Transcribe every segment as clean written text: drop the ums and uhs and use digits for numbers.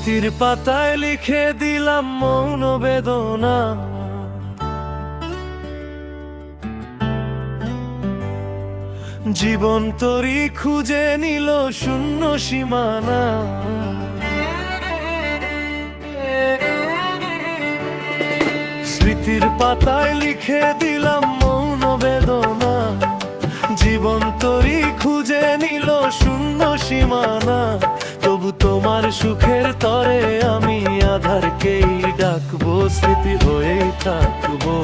স্মৃতির পাতায় লিখে দিলাম মৌন বেদনা। জীবন তরি খুঁজে নিল শূন্য সীমানা। স্মৃতির পাতায় লিখে দিলাম মৌন বেদনা। জীবন তরি খুঁজে নিল শূন্য সীমানা। তবু তোমার সুখের তরে আমি আধারকেই ডাকবো। স্মৃতি হয়েই থাকবো,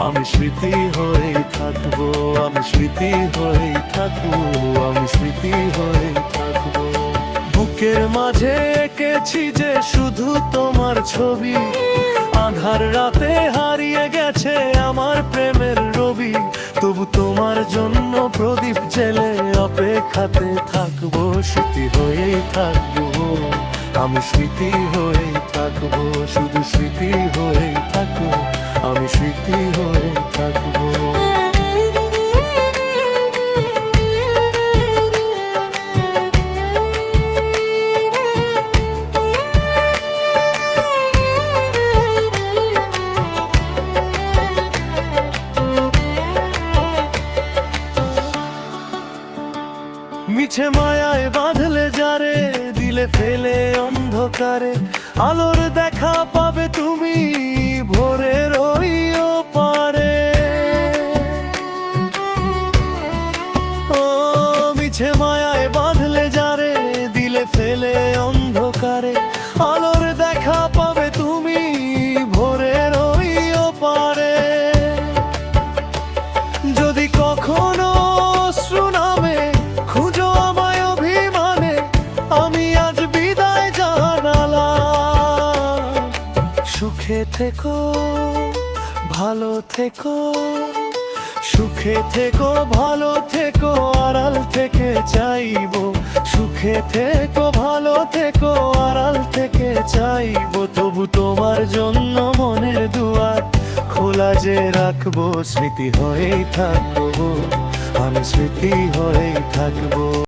আমি স্মৃতি হয়েই থাকবো, আমি স্মৃতি হয়েই থাকবো, আমি স্মৃতি হয়েই থাকবো। বুকের মাঝে এঁকেছি যে শুধু তোমার ছবি, আধার রাতে হারিয়ে গেছে আমার প্রেমের রবি। তবু তোমার জন্য প্রদীপ জেলে অপেক্ষাতে থাকবো। স্মৃতি হয়েই থাকবো, আমি স্মৃতি হয়েই থাকবো, শুধু স্মৃতি হয়েই থাকবো, আমি স্মৃতি হয়েই থাকবো। মিছে মায়ায় বাঁধলে যারে, দিলে ফেলে অন্ধকারে। আলোর দেখা পাবে তুমি ভোরের ওই পারে। ও মিছে মায়ায় বাঁধলে যারে, দিলে ফেলে অন্ধকারে। আলোর দেখা পাবে তুমি ভোরের ওই পারে। যদি কখনো অশ্রু নামে খুঁজো আমায় অভিমানে, আমি আজ বিদায় জানালাম। সুখে থেকো, ভালো থেকো, সুখে থেকো, ভালো থেকো, আড়াল থেকে চাইবো। সুখে থেকো, ভালো থেকো, আড়াল থেকে চাইবো। তবু তোমার জন্য মনের দুয়ার খোলা যে রাখবো। স্মৃতি হয়েই থাকবো, আমি স্মৃতি হয়েই থাকবো।